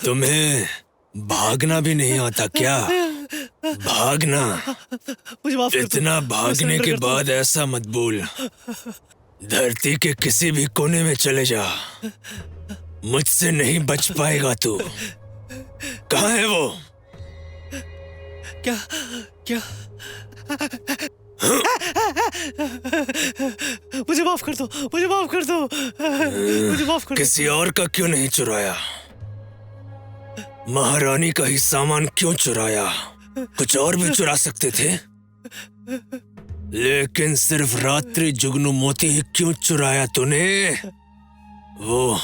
तुम्हें भागना भी नहीं आता क्या? भागना। मुझे माफ कर दो। इतना भागने के बाद ऐसा मत बोल। धरती के किसी भी कोने में चले जा, मुझसे नहीं बच पाएगा तू। कहाँ है वो? क्या क्या? मुझे माफ कर दो, मुझे माफ कर दो, मुझे माफ कर दो। किसी और का क्यों नहीं चुराया? महारानी का ही सामान क्यों चुराया? कुछ और भी चुरा सकते थे, लेकिन सिर्फ रात्रि जुगनू मोती ही क्यों चुराया तूने? वो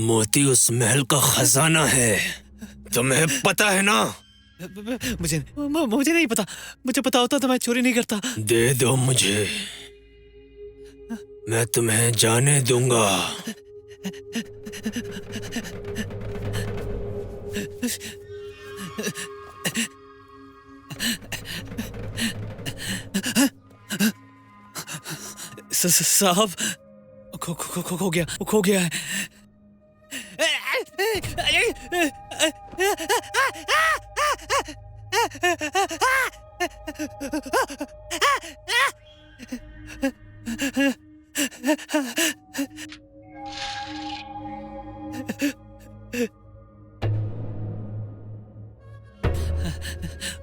मोती उस महल का खजाना है, तुम्हें पता है ना? मुझे नहीं पता। मुझे पता होता तो मैं चोरी नहीं करता। दे दो मुझे, मैं तुम्हें जाने दूंगा। साहब, खो गया है।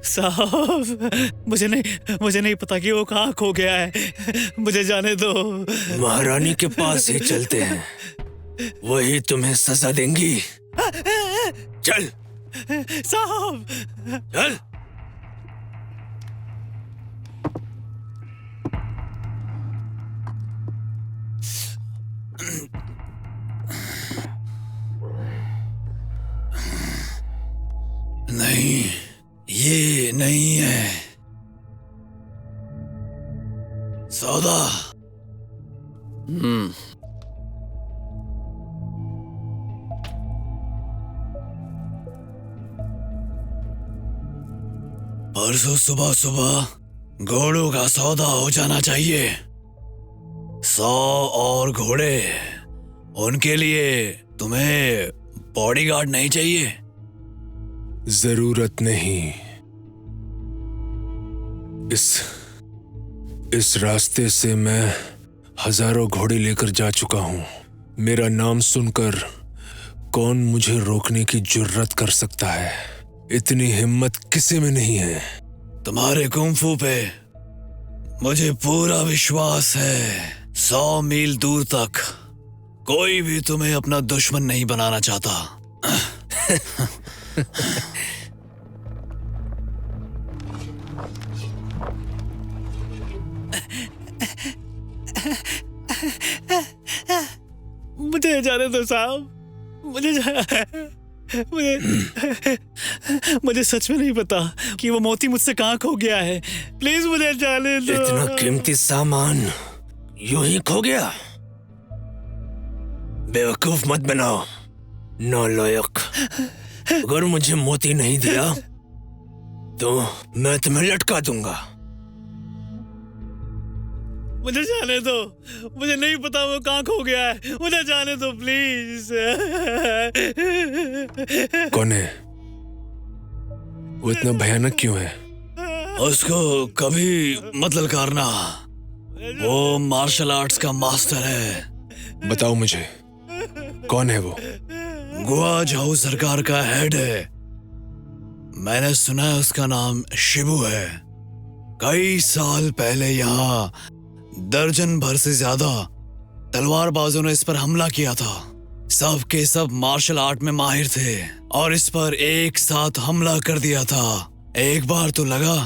साहब, मुझे नहीं पता कि वो कहाँ खो गया है। मुझे जाने दो। महारानी के पास ही चलते हैं, वही तुम्हें सजा देंगी। चल साहब, चल। नहीं, ये नहीं है सौदा। परसों सुबह सुबह घोड़ों का सौदा हो जाना चाहिए। 100 और घोड़े। उनके लिए तुम्हें बॉडीगार्ड नहीं चाहिए? जरूरत नहीं। इस रास्ते से मैं हजारों घोड़े लेकर जा चुका हूं। मेरा नाम सुनकर कौन मुझे रोकने की जुर्रत कर सकता है? इतनी हिम्मत किसी में नहीं है। तुम्हारे कुंफू पे मुझे पूरा विश्वास है। 100 मील दूर तक कोई भी तुम्हें अपना दुश्मन नहीं बनाना चाहता। मुझे जाने दो साहब। मुझे सच में नहीं पता कि वो मोती मुझसे कहाँ खो गया है। प्लीज मुझे जाने दो। इतना कीमती सामान यूं ही खो गया? बेवकूफ मत बनाओ नालायक। अगर मुझे मोती नहीं दिया तो मैं तुम्हें लटका दूंगा। मुझे जाने दो, मुझे नहीं पता वो कहाँ खो गया है, मुझे जाने दो प्लीज। कौन है वो? इतना भयानक क्यों है? उसको कभी मत ललकारना, वो मार्शल आर्ट्स का मास्टर है। बताओ मुझे, कौन है वो? गुआ झाऊ सरकार का हेड है। मैंने सुना है उसका नाम शिबू है। कई साल पहले यहाँ दर्जन भर से ज्यादा तलवारबाजों ने इस पर हमला किया था। सब के सब मार्शल आर्ट में माहिर थे और इस पर एक साथ हमला कर दिया था। एक बार तो लगा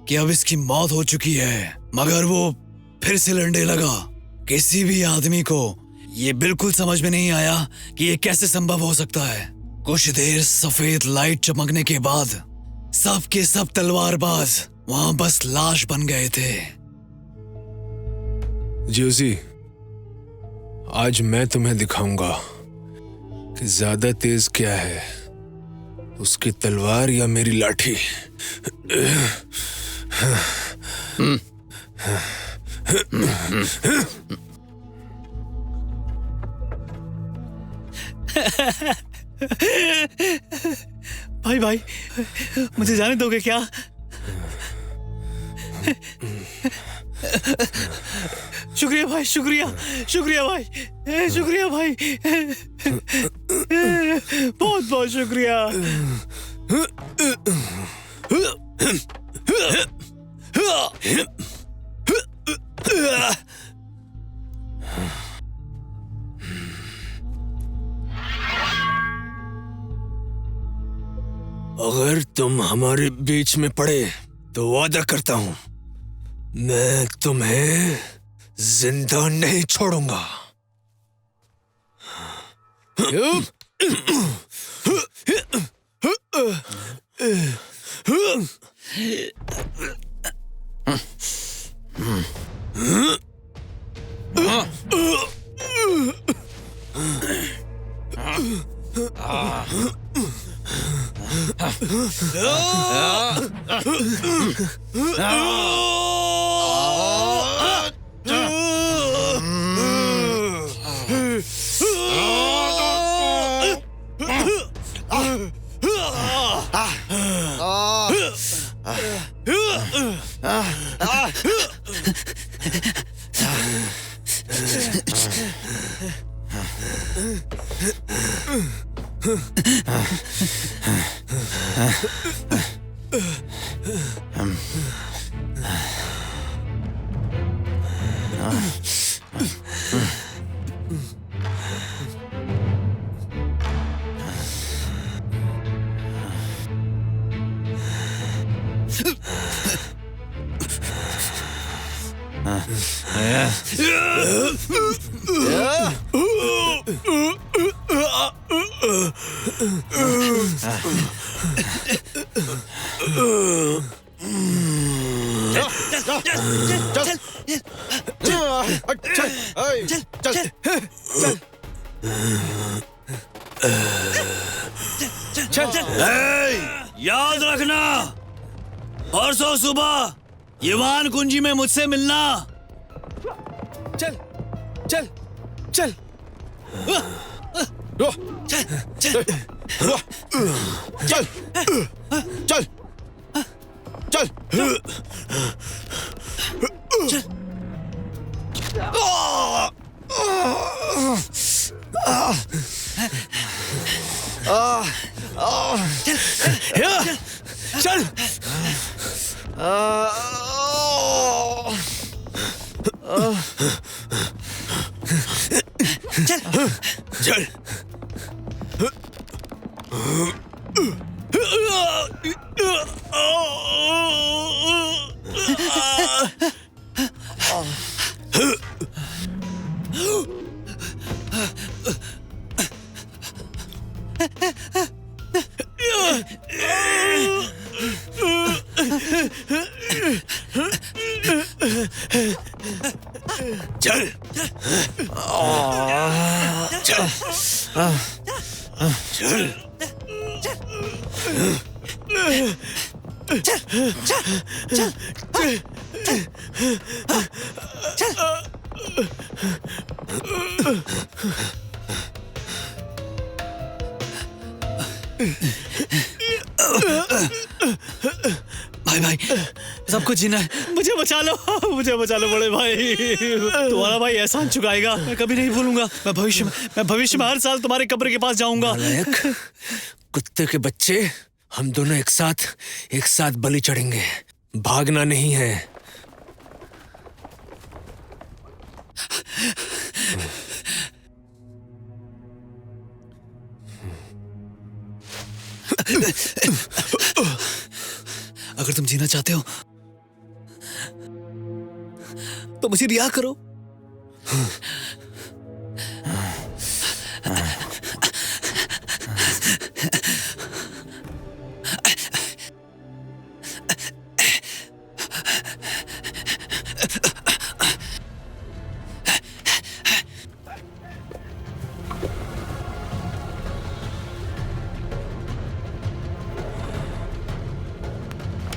कि अब इसकी मौत हो चुकी है, मगर वो फिर से लड़ने लगा। किसी भी आदमी को ये बिल्कुल समझ में नहीं आया कि ये कैसे संभव हो सकता है। कुछ देर सफेद लाइट चमकने के बाद सब के सब तलवारबाज वहां बस लाश बन गए थे। जोजी, आज मैं तुम्हें दिखाऊंगा कि ज्यादा तेज क्या है, उसकी तलवार या मेरी लाठी। भाई भाई, मुझे जाने दोगे क्या? शुक्रिया भाई, शुक्रिया, शुक्रिया भाई, शुक्रिया भाई, बहुत बहुत शुक्रिया। अगर तुम हमारे बीच में पड़े तो वादा करता हूं मैं तुम्हें जिंदा नहीं छोड़ूंगा। याद रखना, परसों सुबह युवान कुंजी में मुझसे मिलना। चल चल चल चल चल चल चल चल चल चल भाई भाई, सबको जीना है। मुझे बचा लो, मुझे बचा लो बड़े भाई। तुम्हारा भाई एहसान चुकाएगा, मैं कभी नहीं भूलूंगा। मैं भविष्य में हर साल तुम्हारे कब्र के पास जाऊंगा। नालायक कुत्ते के बच्चे, हम दोनों एक साथ बलि चढ़ेंगे। भागना नहीं है। अगर तुम जीना चाहते हो तो मुझे रिहा करो।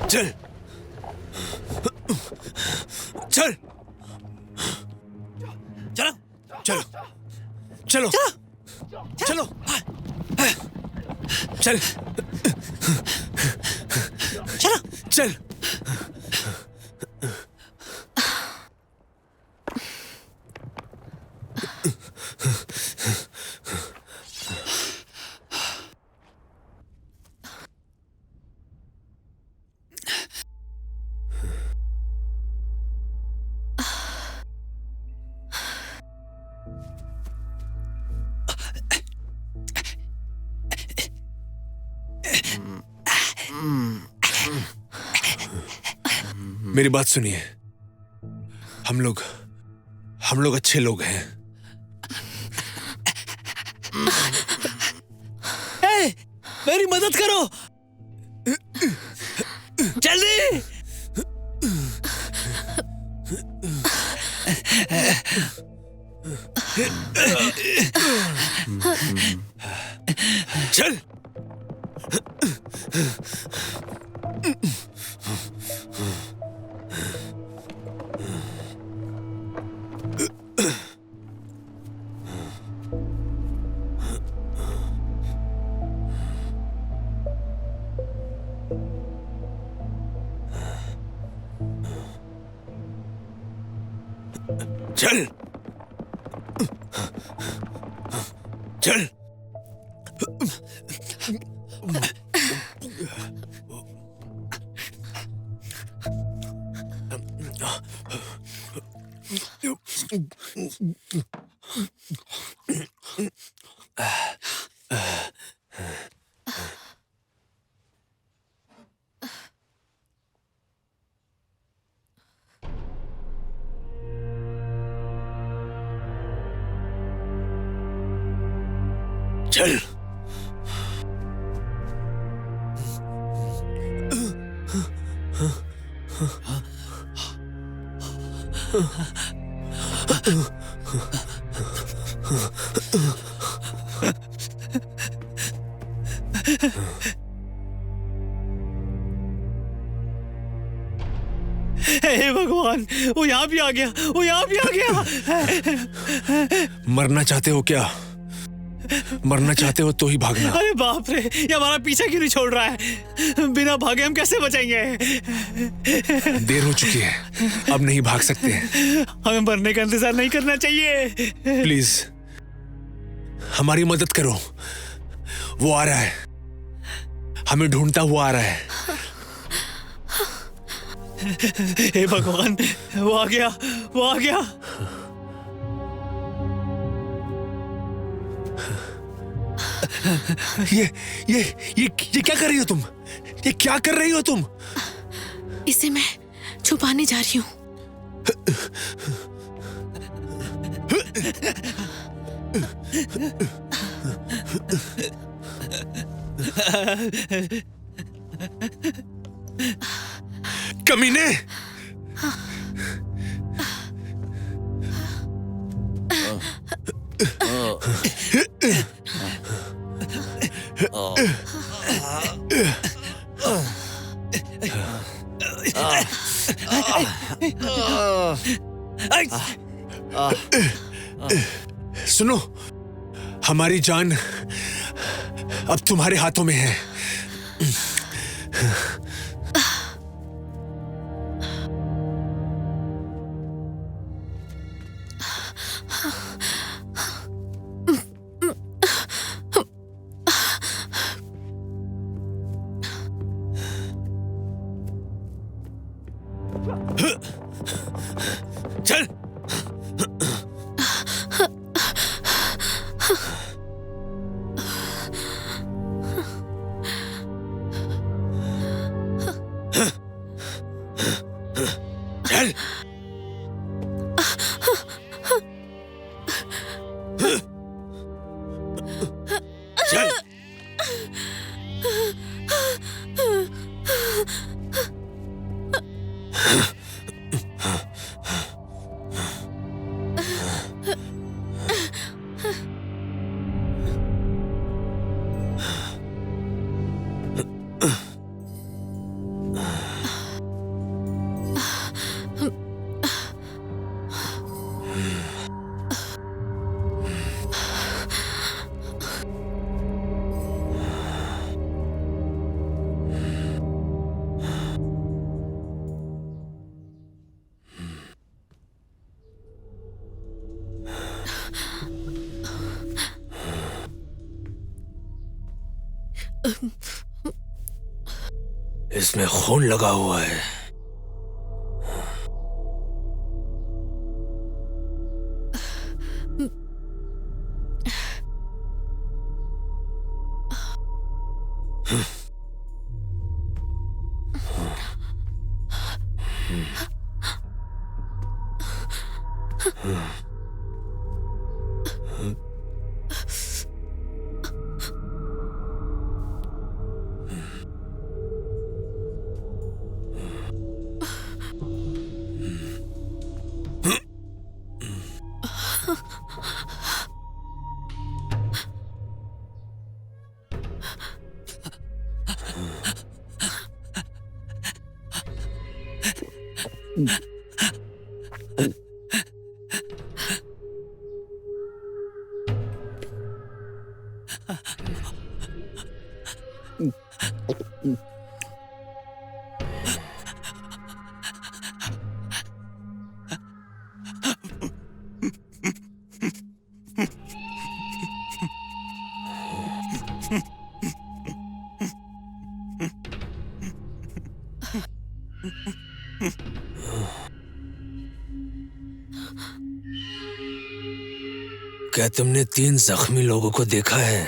चल चल चलो चलो चलो चलो चल चलो चल। मेरी बात सुनिए, हम लोग अच्छे लोग हैं। मेरी मदद करो जल्दी। चल चल चल। चल हे भगवान, वो यहाँ भी आ गया, वो यहाँ भी आ गया। मरना चाहते हो क्या? मरना चाहते हो तो ही भागना। अरे बाप रे, ये हमारा पीछा क्यों नहीं छोड़ रहा है? बिना भागे हम कैसे बचेंगे? देर हो चुकी है, अब नहीं भाग सकते। हमें मरने का इंतजार नहीं करना चाहिए। प्लीज हमारी मदद करो। वो आ रहा है, हमें ढूंढता हुआ आ रहा है। हे भगवान, वो आ गया, वो आ गया। ये क्या कर रही हो तुम? ये क्या कर रही हो तुम? इसे मैं छुपाने जा रही हूँ। कमीने! सुनो, हमारी जान अब तुम्हारे हाथों में है। चल। चल। चल। इसमें खून लगा हुआ है। क्या तुमने 3 जख्मी लोगों को देखा है?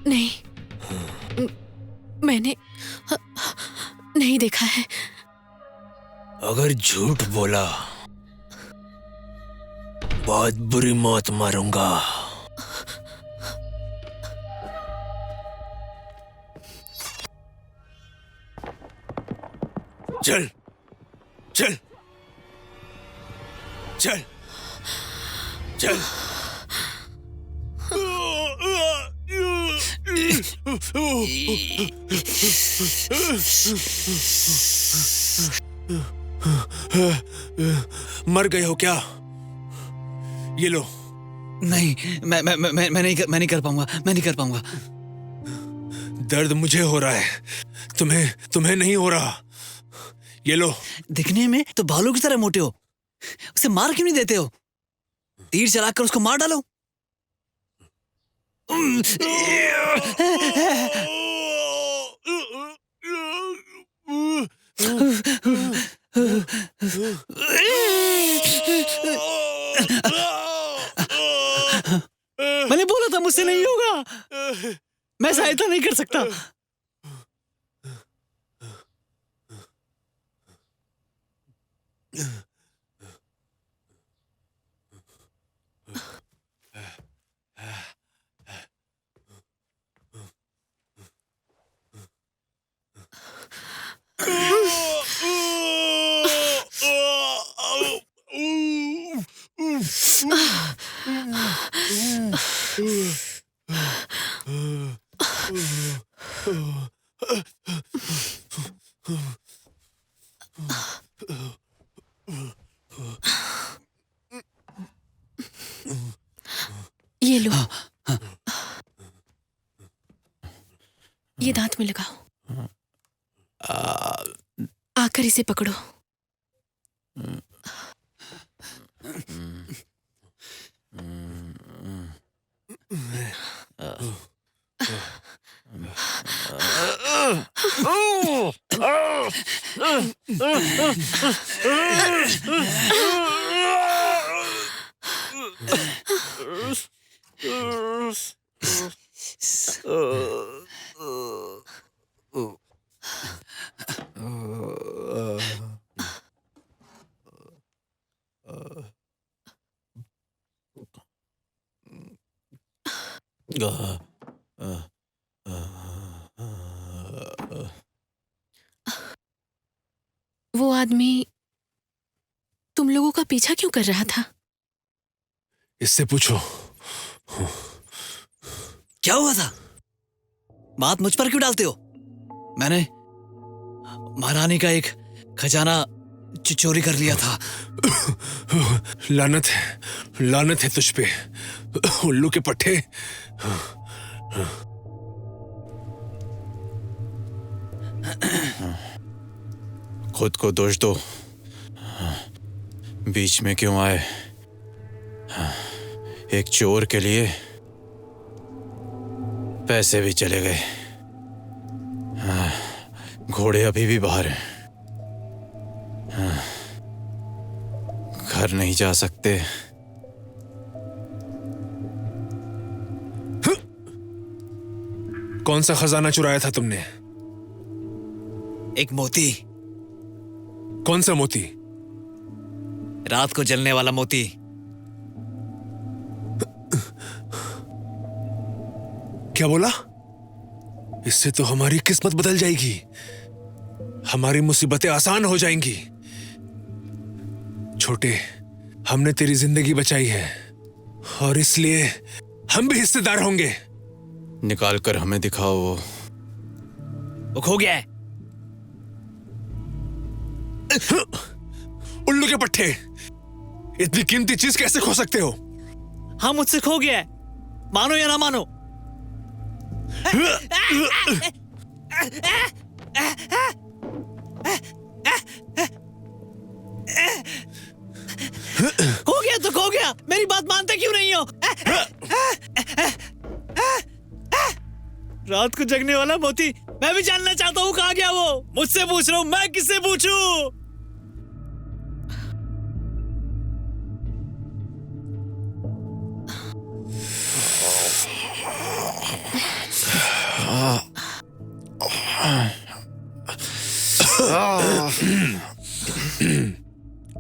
नहीं, मैंने नहीं देखा है। अगर झूठ बोला बहुत बुरी मौत मारूंगा। चल चल चल चल। मर गए हो क्या? ये लो। नहीं, मैं नहीं कर पाऊंगा। मैं नहीं कर पाऊंगा। दर्द मुझे हो रहा है, तुम्हें नहीं हो रहा। ये लो। दिखने में तो भालू की तरह मोटे हो, उसे मार क्यों नहीं देते हो? तीर चलाकर उसको मार डालो। मैंने बोला था मुझसे नहीं होगा। मैं सहायता नहीं कर सकता। ये लो। ये दांत में लगाओ। आकर इसे पकड़ो। वो आदमी तुम लोगों का पीछा क्यों कर रहा था? इससे पूछो। क्या हुआ था? बात मुझ पर क्यों डालते हो? मैंने महारानी का एक खजाना चोरी कर लिया था। लानत है तुझ पे, उल्लू के पट्टे। खुद को दोष दो, बीच में क्यों आए? एक चोर के लिए पैसे भी चले गए, घोड़े अभी भी बाहर हैं, घर नहीं जा सकते। कौन सा खजाना चुराया था तुमने? एक मोती। कौन सा मोती? रात को जलने वाला मोती। क्या बोला? इससे तो हमारी किस्मत बदल जाएगी, हमारी मुसीबतें आसान हो जाएंगी। छोटे, हमने तेरी जिंदगी बचाई है और इसलिए हम भी हिस्सेदार होंगे। निकाल कर हमें दिखाओ। वो खो गया है। उल्लू के पट्टे, इतनी कीमती चीज कैसे खो सकते हो? हाँ, मुझसे खो गया है, मानो या ना मानो। खो गया तो खो गया, मेरी बात मानते क्यों नहीं हो? रात को जगने वाला मोती, मैं भी जानना चाहता हूँ कहाँ गया वो। मुझसे पूछ रहा हूँ, मैं किससे पूछूं?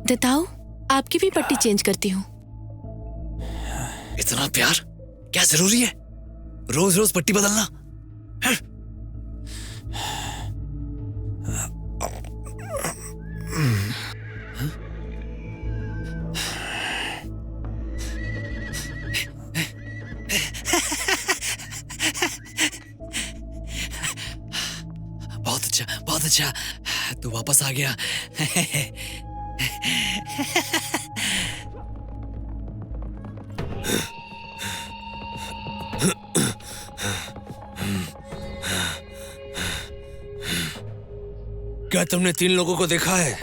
दताओ, आपकी भी पट्टी चेंज करती हूँ। इतना प्यार क्या जरूरी है? रोज रोज पट्टी बदलना? बहुत अच्छा, बहुत अच्छा, तू वापस आ गया। क्या तुमने 3 लोगों को देखा है?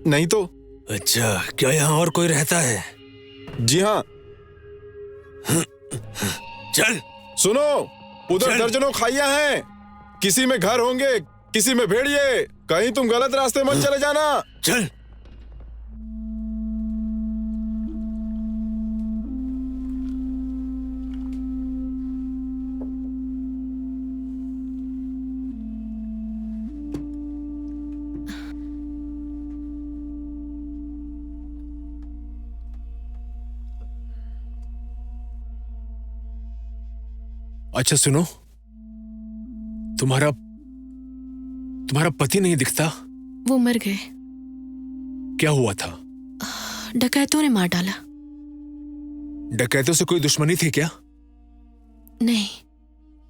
नहीं तो। अच्छा, क्या यहाँ और कोई रहता है? जी हाँ। चल सुनो, उधर चल। दर्जनों खाइयां हैं, किसी में घर होंगे, किसी में भेड़िए। कहीं तुम गलत रास्ते मत चले जाना। चल। अच्छा सुनो, तुम्हारा पति नहीं दिखता? वो मर गए। क्या हुआ था? डकैतों ने मार डाला। डकैतों से कोई दुश्मनी थी क्या? नहीं,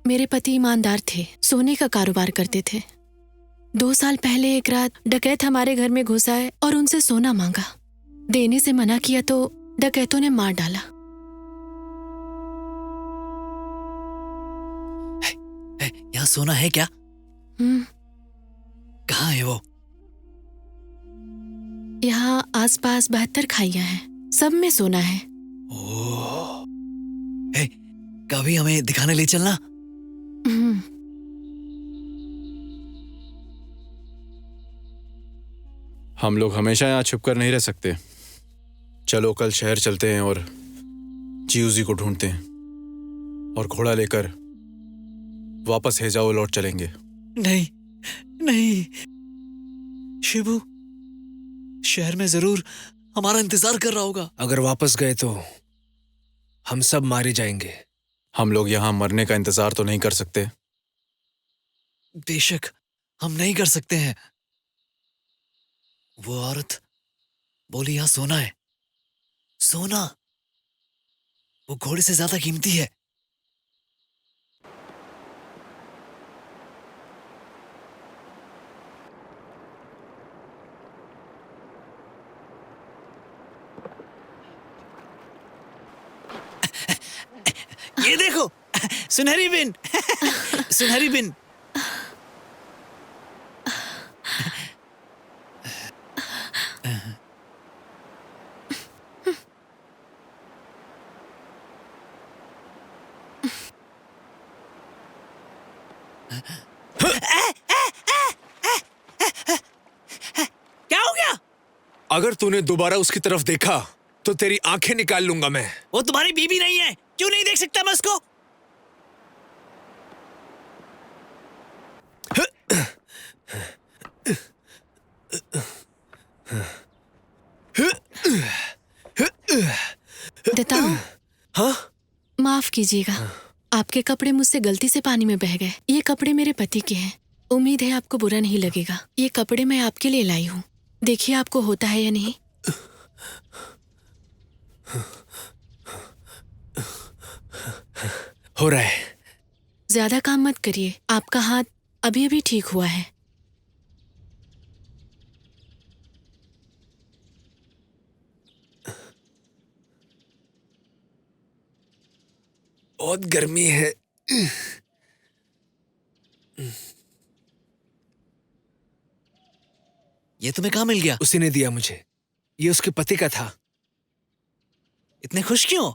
मेरे पति ईमानदार थे, सोने का कारोबार करते थे। 2 साल पहले एक रात डकैत हमारे घर में घुस आए और उनसे सोना मांगा। देने से मना किया तो डकैतों ने मार डाला। यहाँ सोना है क्या? हम्म, कहाँ है वो? यहाँ आसपास 72 खाइयां हैं, सब में सोना है। ओह, हे, कभी हमें दिखाने ले चलना। हम्म, हम लोग हमेशा यहाँ छुप कर नहीं रह सकते। चलो कल शहर चलते हैं और जीउजी को ढूंढते हैं और घोड़ा लेकर वापस हेजाओ लौट चलेंगे। नहीं नहीं, शिबू शहर में जरूर हमारा इंतजार कर रहा होगा। अगर वापस गए तो हम सब मारे जाएंगे। हम लोग यहाँ मरने का इंतजार तो नहीं कर सकते। बेशक हम नहीं कर सकते हैं। वो औरत बोली यहाँ सोना है। सोना वो घोड़े से ज्यादा कीमती है। ये देखो, सुनहरी बिन। सुनहरी बिन। क्या हो गया? अगर तूने दोबारा उसकी तरफ देखा तो तेरी आंखें निकाल लूंगा मैं। वो तुम्हारी बीबी नहीं है, क्यों नहीं देख सकता मैं उसको? बताओ। हाँ? माफ कीजिएगा, आपके कपड़े मुझसे गलती से पानी में बह गए। ये कपड़े मेरे पति के हैं। उम्मीद है आपको बुरा नहीं लगेगा। ये कपड़े मैं आपके लिए लाई हूँ, देखिए आपको होता है या नहीं। हो रहा है। ज्यादा काम मत करिए, आपका हाथ अभी अभी ठीक हुआ है। बहुत गर्मी है। ये तुम्हें कहाँ मिल गया? उसी ने दिया मुझे। ये उसके पति का था। इतने खुश क्यों?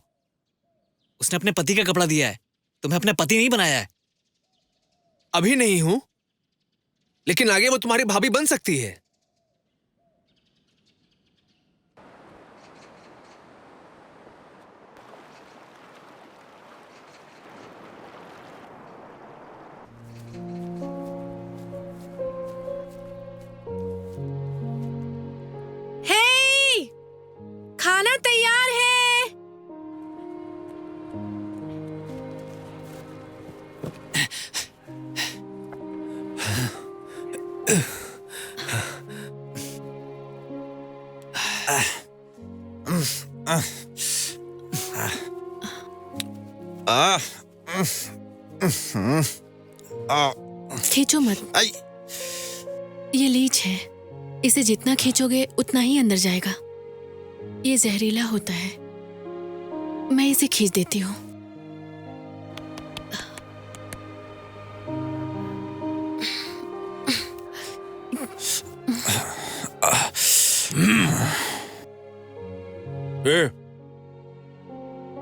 उसने अपने पति का कपड़ा दिया है, तुम्हें अपने पति नहीं बनाया है। अभी नहीं हूं, लेकिन आगे वो तुम्हारी भाभी बन सकती है। हे! खाना तैयार है। खींचो मत। ये लीच है, इसे जितना खींचोगे उतना ही अंदर जाएगा। ये जहरीला होता है, मैं इसे खींच देती हूँ।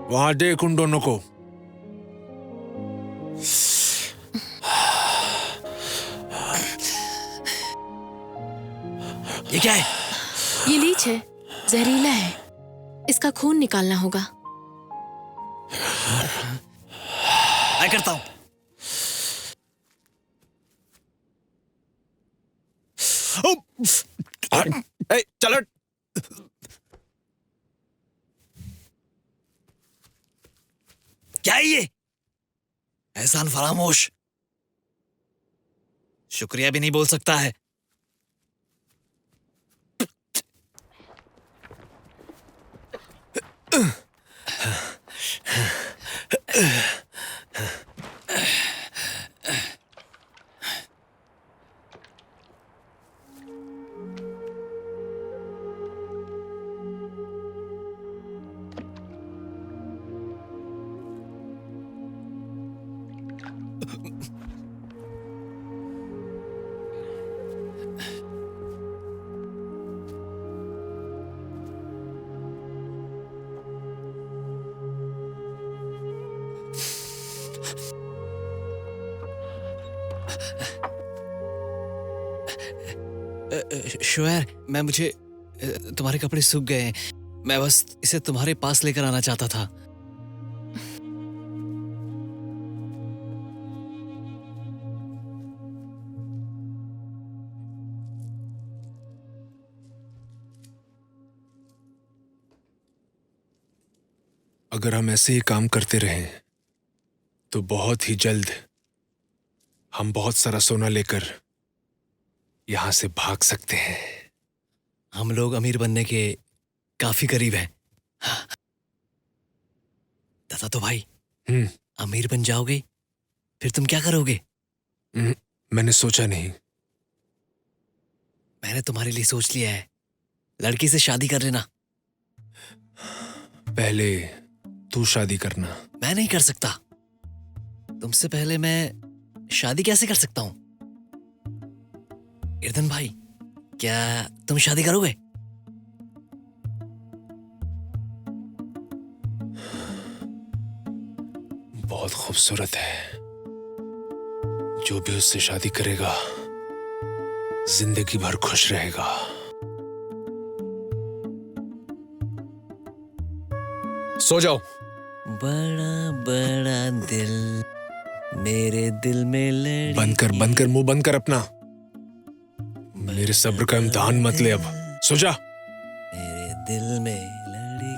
वहां देख उन दोनों को। ये क्या है? ये लीच है, जहरीला है, इसका खून निकालना होगा। मैं करता हूं। चलो। क्या है ये? एहसान फरामोश। शुक्रिया भी नहीं बोल सकता है। शुएर, तुम्हारे कपड़े सूख गए हैं। मैं बस इसे तुम्हारे पास लेकर आना चाहता था। अगर हम ऐसे ही काम करते रहें तो बहुत ही जल्द हम बहुत सारा सोना लेकर यहां से भाग सकते हैं। हम लोग अमीर बनने के काफी करीब हैं। दादा तो भाई, अमीर बन जाओगे फिर तुम क्या करोगे? मैंने सोचा नहीं। मैंने तुम्हारे लिए सोच लिया है। लड़की से शादी कर लेना। पहले तू शादी करना। मैं नहीं कर सकता। तुमसे पहले मैं शादी कैसे कर सकता हूं? इर्दन भाई, क्या तुम शादी करोगे? बहुत खूबसूरत है। जो भी उससे शादी करेगा जिंदगी भर खुश रहेगा। सो जाओ। बड़ा बड़ा दिल मेरे दिल में लड़ी। बंद कर मुंह बंद कर अपना। मेरे सब्र का इम्तिहान मत ले। अब सो जा। मेरे दिल में लड़की।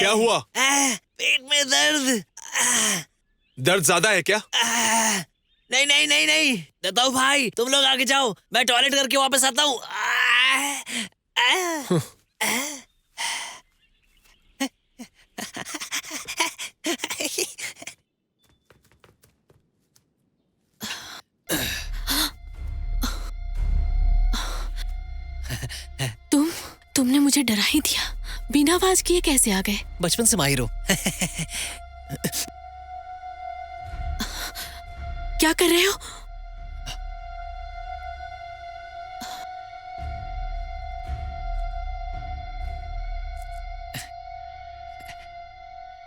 क्या हुआ? पेट में दर्द। दर्द ज्यादा है क्या? नहीं नहीं नहीं नहीं, बताओ भाई, तुम लोग आगे जाओ, मैं टॉयलेट करके वापस आता हूँ। तुमने मुझे डरा ही दिया। बिना आवाज किए कैसे आ गए? बचपन से माहिर हो। क्या कर रहे हो?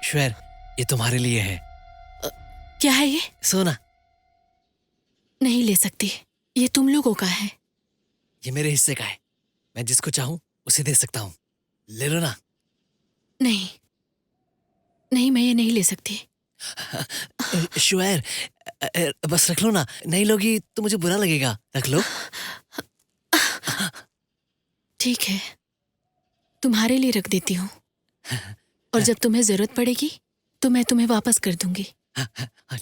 शुएर, ये तुम्हारे लिए है। क्या है ये? सोना। नहीं ले सकती, ये तुम लोगों का है। ये मेरे हिस्से का है। मैं जिसको चाहूं उसे दे सकता हूं। ले लो ना। नहीं नहीं, मैं ये नहीं ले सकती। शुएर, बस रख लो ना। नहीं लोगी तो मुझे बुरा लगेगा। रख लो। ठीक है, तुम्हारे लिए रख देती हूँ, और जब तुम्हें जरूरत पड़ेगी तो मैं तुम्हें वापस कर दूंगी।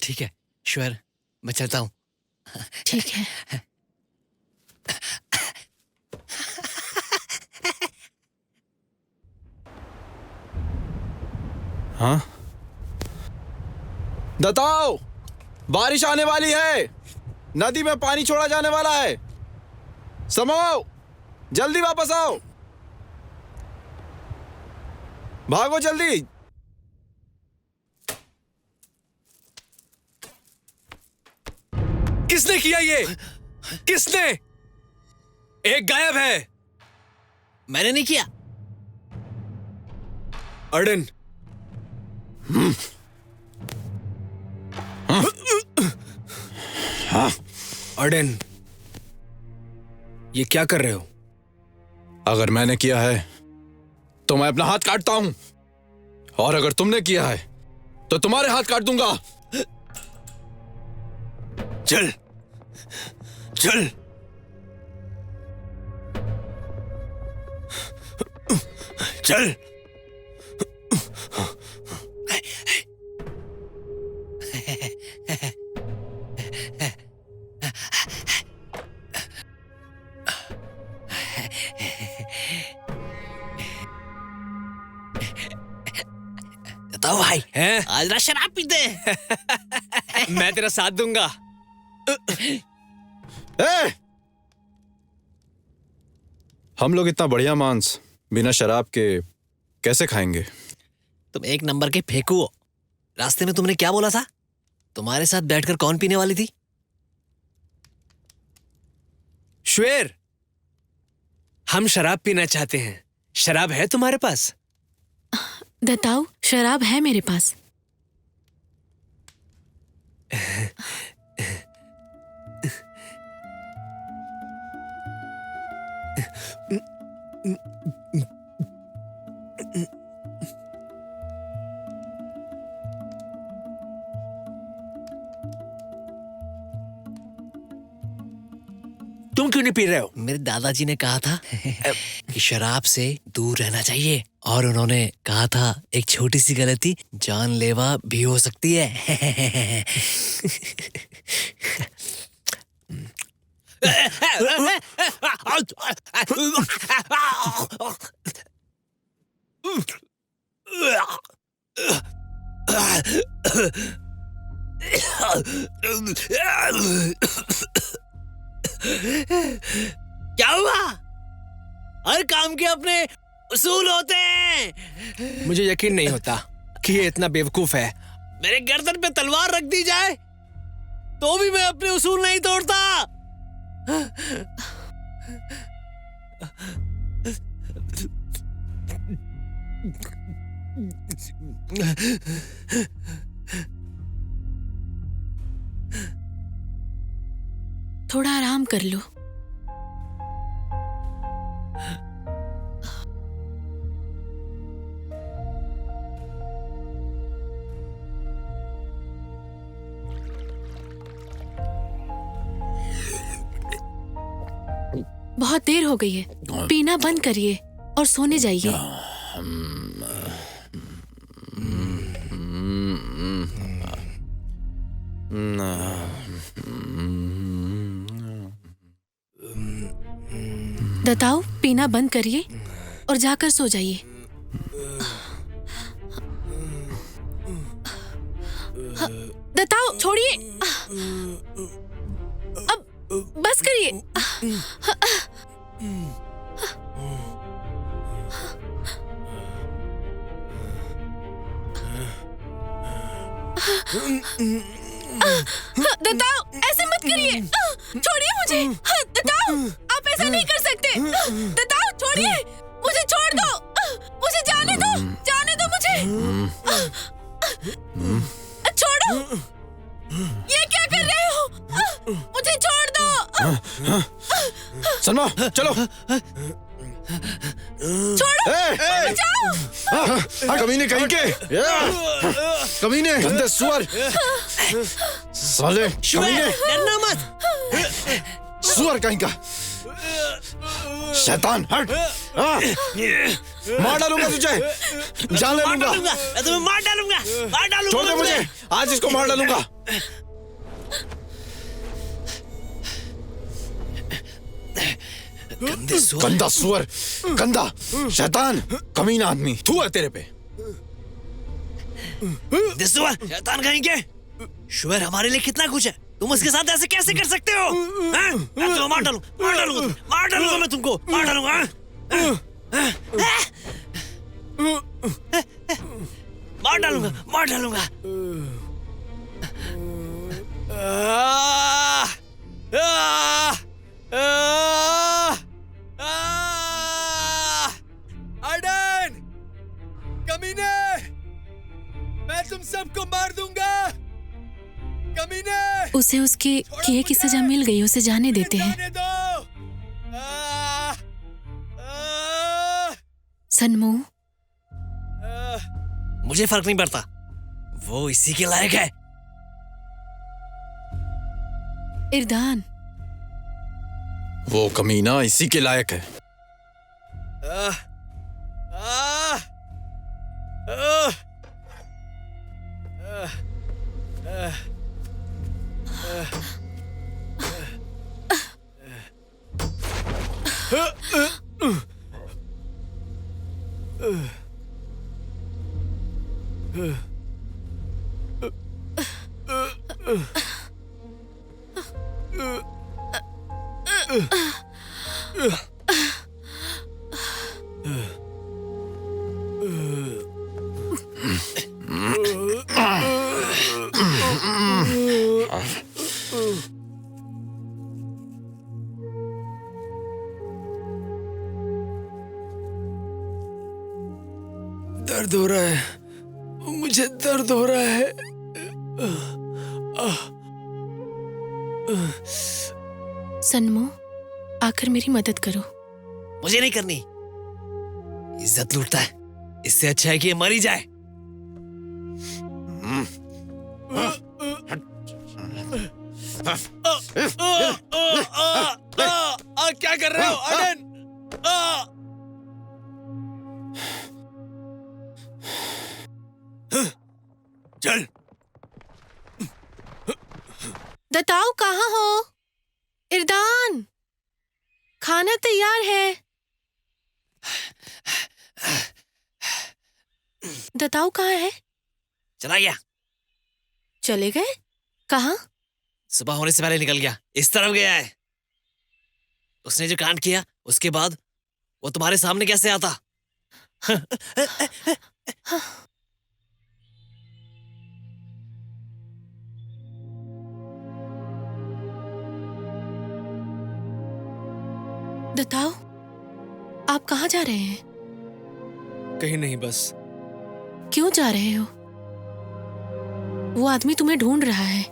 ठीक है शुएर, मैं चलता हूँ। ठीक है। हाँ, बताओ, बारिश आने वाली है। नदी में पानी छोड़ा जाने वाला है। समझो, जल्दी वापस आओ। भागो जल्दी। किसने किया ये? किसने? एक गायब है। मैंने नहीं किया। अर्डन, अर्डन, ये क्या कर रहे हो? अगर मैंने किया है तो मैं अपना हाथ काटता हूं, और अगर तुमने किया है तो तुम्हारे हाथ काट दूंगा। चल चल। चल। बताओ भाई, हैं? आज रात शराब पीते हैं। मैं तेरा साथ दूंगा। ए! हम लोग इतना बढ़िया मांस बिना शराब के कैसे खाएंगे? तुम एक नंबर के फेंकू हो। रास्ते में तुमने क्या बोला था? तुम्हारे साथ बैठकर कौन पीने वाली थी? श्वेर, हम शराब पीना चाहते हैं। शराब है तुम्हारे पास? दत्ताऊ, शराब है मेरे पास। तुम क्यों नहीं पी रहे हो? मेरे दादाजी ने कहा था कि शराब से दूर रहना चाहिए, और उन्होंने कहा था एक छोटी सी गलती जानलेवा भी हो सकती है। क्या हुआ? हर काम के अपने उसूल होते हैं। मुझे यकीन नहीं होता कि ये इतना बेवकूफ है। मेरे गर्दन पे तलवार रख दी जाए तो भी मैं अपने उसूल नहीं तोड़ता। थोड़ा आराम कर लो। बहुत देर हो गई है, पीना बंद करिए और सोने जाइए। दत्ताऊ, पीना बंद करिए और जाकर सो जाइए। दत्ताऊ, छोड़िए, अब बस करिए। दत्ताऊ, ऐसे मत करिए, छोड़िए मुझे। दत्ताऊ, आप ऐसा नहीं कर सकते। दत्ताऊ, छोड़िए मुझे, छोड़ दो मुझे, जाने दो मुझे। छोड़ो, ये क्या कर रहे हो? मुझे छोड़ दो। सलमा, चलो। छोड़ो, बचाओ। कमीने कहीं के, कमीने, गंदे सुअर, साले कमीने, डरना मत। सुअर कहीं का, शैतान, हट। मार डालूंगा तुझे, जान ले लूंगा। मैं तुम्हें मार डालूंगा। छोड़ दे मुझे, आज इसको मार डालूंगा। गंदा सुअर, गंदा शैतान, कमीना आदमी, थू है तेरे पे। शैतान कहीं के। शुअर हमारे लिए कितना कुछ है, तुम उसके साथ ऐसे कैसे कर सकते हो? मैं तुम्हें मार डालूंगा मैं तुमको मार डालूंगा। मार डालूंगा। आर्डन, कमीने, मैं तुम सबको मार दूंगा। कमीने, उसे उसके किए की सजा मिल गई, उसे जाने देते हैं। जाने दो। सनमू, मुझे फर्क नहीं पड़ता, वो इसी के लायक है। इरदान, वो कमीना इसी के लायक है। दर्द हो रहा है, मुझे दर्द हो रहा है। सनमो, आकर मेरी मदद करो। मुझे नहीं करनी। इज्जत लूटता है, इससे अच्छा है कि ये मर ही जाए। क्या कर रहे हो अनन? चल। दताओ, कहाँ हो? इरदान, खाना तैयार है। दताओ कहाँ है? चला गया। चले गए? कहाँ? सुबह होने से पहले निकल गया। इस तरफ गया है। उसने जो कांड किया उसके बाद वो तुम्हारे सामने कैसे आता? दताओ, आप कहाँ जा रहे हैं? कहीं नहीं, बस। क्यों जा रहे हो? वो आदमी तुम्हें ढूंढ रहा है।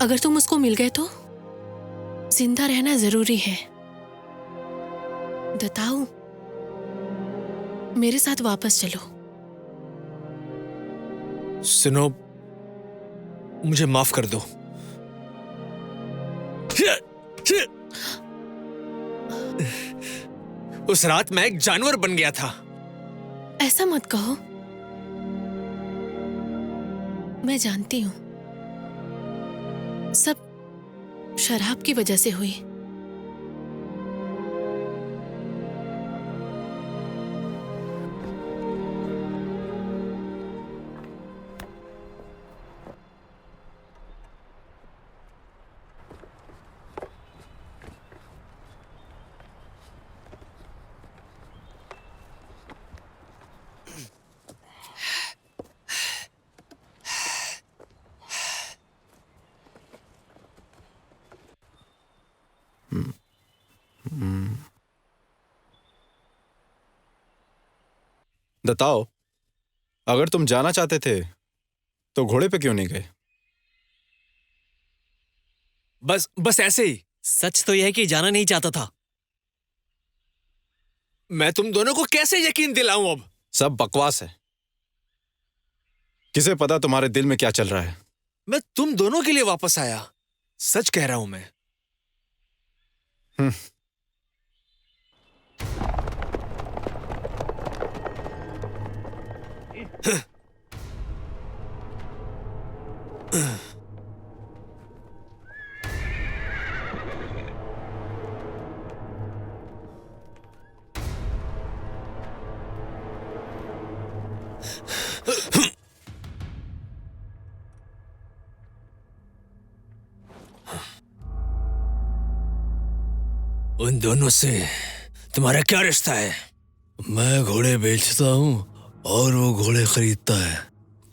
अगर तुम उसको मिल गए तो जिंदा रहना जरूरी है। दताओ, मेरे साथ वापस चलो। सुनो, मुझे माफ कर दो। उस रात मैं एक जानवर बन गया था। ऐसा मत कहो। मैं जानती हूं, सब शराब की वजह से हुई। बताओ, अगर तुम जाना चाहते थे तो घोड़े पे क्यों नहीं गए? बस ऐसे ही। सच तो यह है कि जाना नहीं चाहता था। मैं तुम दोनों को कैसे यकीन दिलाऊं अब? सब बकवास है। किसे पता तुम्हारे दिल में क्या चल रहा है। मैं तुम दोनों के लिए वापस आया। सच कह रहा हूं मैं। उन दोनों से तुम्हारा क्या रिश्ता है? मैं घोड़े बेचता हूँ और वो घोड़े खरीदता है।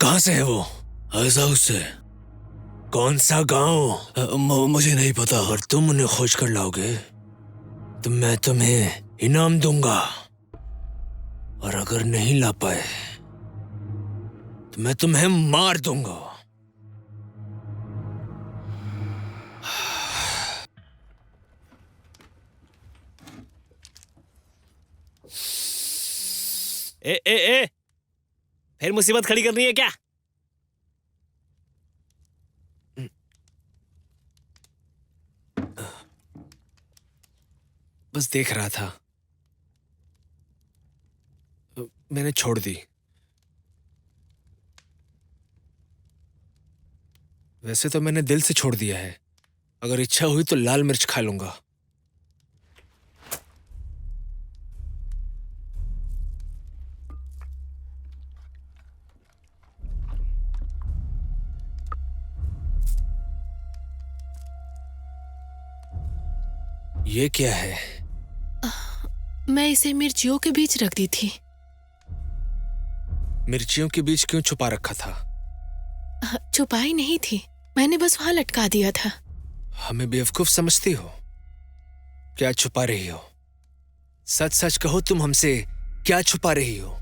कहां से है वो? ऐसा उससे। कौन सा गांव? मुझे नहीं पता। अगर तुम उन्हें खोज कर लाओगे तो मैं तुम्हें इनाम दूंगा, और अगर नहीं ला पाए तो मैं तुम्हें मार दूंगा। ए, फिर मुसीबत खड़ी करनी है क्या? बस देख रहा था, मैंने छोड़ दी। वैसे तो मैंने दिल से छोड़ दिया है। अगर इच्छा हुई तो लाल मिर्च खा लूंगा। ये क्या है? मैं इसे मिर्चियों के बीच रख दी थी। मिर्चियों के बीच क्यों छुपा रखा था? छुपाई नहीं थी, मैंने बस वहां लटका दिया था। हमें बेवकूफ समझती हो? क्या छुपा रही हो? सच सच कहो, तुम हमसे क्या छुपा रही हो?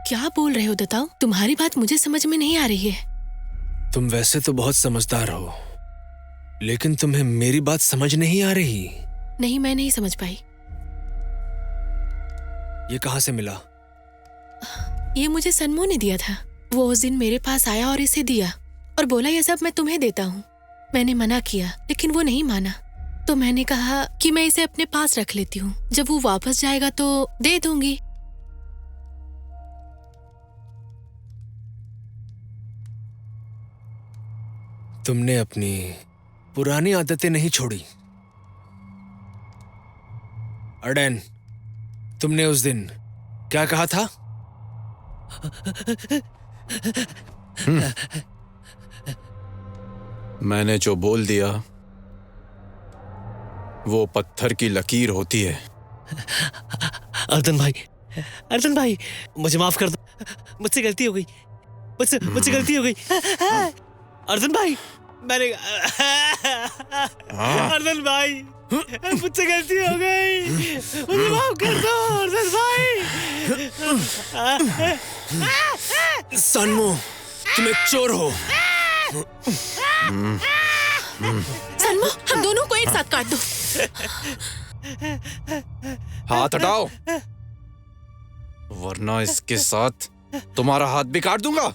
क्या बोल रहे हो दत्ताओ? तुम्हारी बात मुझे समझ में नहीं आ रही है। तुम वैसे तो बहुत समझदार हो, लेकिन तुम्हें मेरी बात समझ नहीं आ रही। नहीं, मैं नहीं समझ पाई। ये कहां से मिला? ये मुझे सनमो ने दिया था। वो उस दिन मेरे पास आया और इसे दिया और बोला ये सब मैं तुम्हें देता हूँ। मैंने मना किया, लेकिन वो नहीं माना। तो मैंने कहा कि मैं इसे अपने पास रख लेती हूँ, जब वो वापस जाएगा तो दे दूंगी। तुमने अपनी पुरानी आदतें नहीं छोड़ी। अर्डेन, तुमने उस दिन क्या कहा था? मैंने जो बोल दिया वो पत्थर की लकीर होती है। अर्जुन भाई, मुझे माफ कर दो, मुझसे गलती हो गई, मुझसे गलती हो गई। अर्जुन भाई, मैंने अर्जुन भाई, मुझसे गलती हो गई, मुझे माफ कर दो अर्जुन भाई। सनमो, तुम एक चोर हो। सनमो, हम दोनों को एक साथ काट दो। हाथ हटाओ, वरना इसके साथ तुम्हारा हाथ भी काट दूंगा।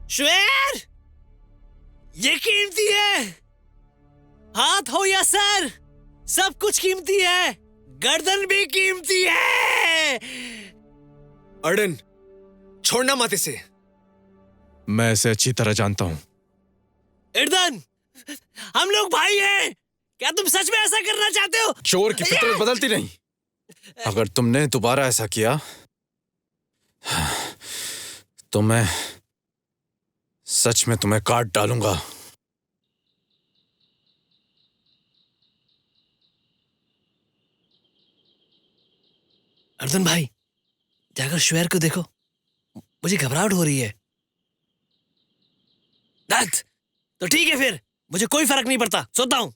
श्वेर, ये कीमती है। हाथ हो या सर, सब कुछ कीमती है, गर्दन भी कीमती है। अर्डेन, छोड़ना मत इसे। मैं इसे अच्छी तरह जानता हूं। इर्दन, हम लोग भाई हैं। क्या तुम सच में ऐसा करना चाहते हो? चोर की फितरत बदलती नहीं। अगर तुमने दोबारा ऐसा किया तो मैं सच में तुम्हें काट डालूंगा। अर्जुन भाई, जाकर श्वेर को देखो, मुझे घबराहट हो रही है। दत्त, तो ठीक है फिर, मुझे कोई फर्क नहीं पड़ता, सोता हूं।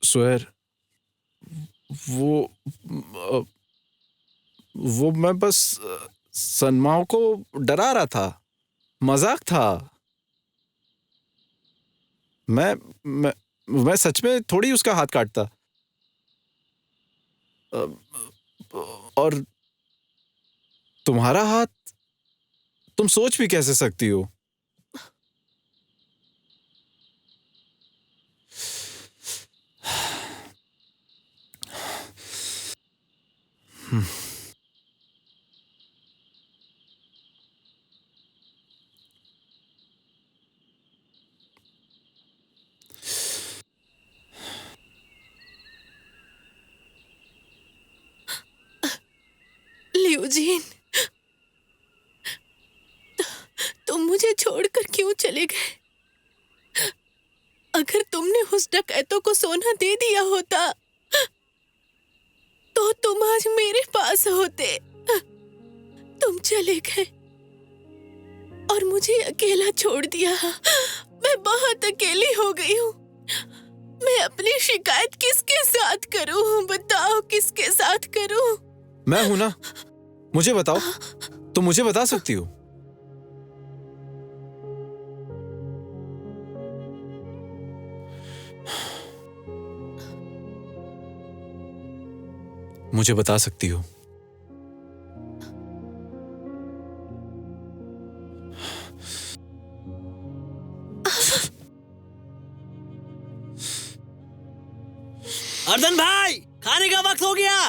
स्वेर, वो मैं बस सनमाओ को डरा रहा था, मजाक था। मैं सच में थोड़ी उसका हाथ काटता। और तुम्हारा हाथ तुम सोच भी कैसे सकती हो? लियूजीन, तुम मुझे छोड़कर क्यों चले गए? अगर तुमने उस डकैतों को सोना दे दिया होता तो तुम आज मेरे पास होते। तुम चले गए और मुझे अकेला छोड़ दिया। मैं बहुत अकेली हो गई हूँ। मैं अपनी शिकायत किसके साथ करूँ? बताओ, किसके साथ करूँ? मैं हूं ना, मुझे बताओ। तुम मुझे बता सकती हो। मुझे बता सकती हो। अर्दन भाई, खाने का वक्त हो गया।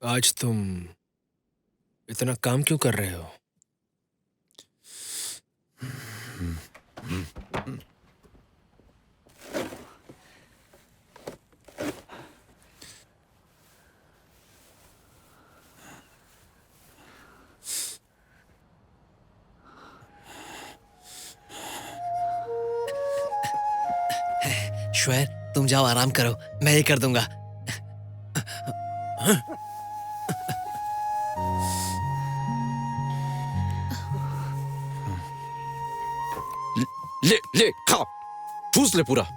आज तुम इतना काम क्यों कर रहे हो? श्वेर, तुम जाओ आराम करो, मैं ये कर दूंगा। ले ले खा, ठूस ले पूरा।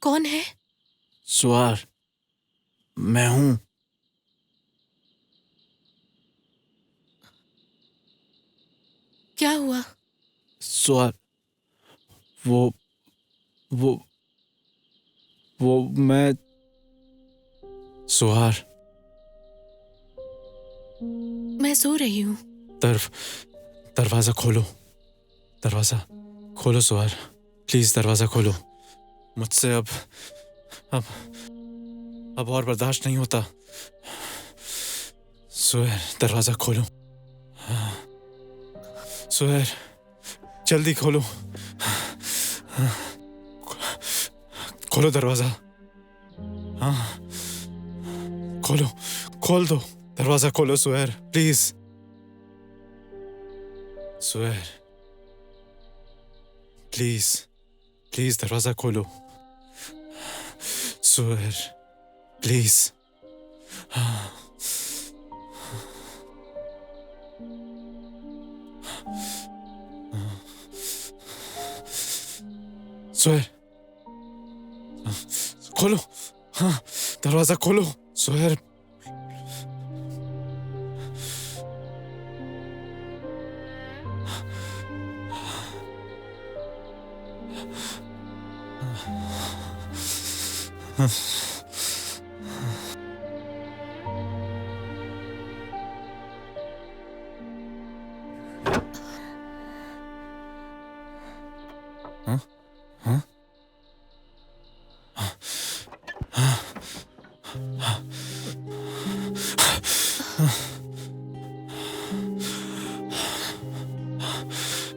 कौन है? सुआर, मैं हूं। क्या हुआ? सुआर, वो मैं। सुहार, मैं सो रही हूँ। दरवाजा खोलो, दरवाजा खोलो सुहार, प्लीज दरवाजा खोलो। मुझसे अब और बर्दाश्त नहीं होता। सुहेर, दरवाजा खोलो। सुहेर, जल्दी खोलो, खोलो दरवाजा। हाँ, खोलो, खोल दो दरवाजा, खोलो सुहेर, प्लीज। सुहेर, प्लीज प्लीज दरवाजा खोलो। सुहेर, प्लीज। सुहेर, खोलो, हाँ दरवाजा खोलो सुहेर।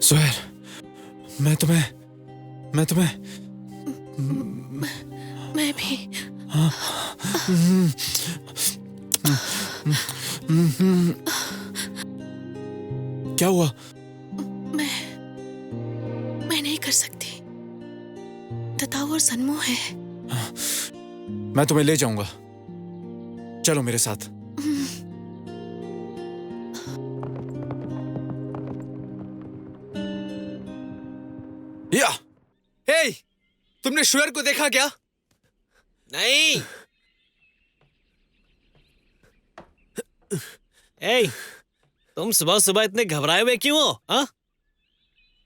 सुहेर, मैं तुम्हें मैं भी। क्या हुआ? मैं नहीं कर सकती। दताऊ और सन्मो है। मैं तुम्हें ले जाऊंगा, चलो मेरे साथ। या, हे, तुमने शुअर को देखा क्या? नहीं। ए, तुम सुबह सुबह इतने घबराए हुए क्यों हो? हाँ?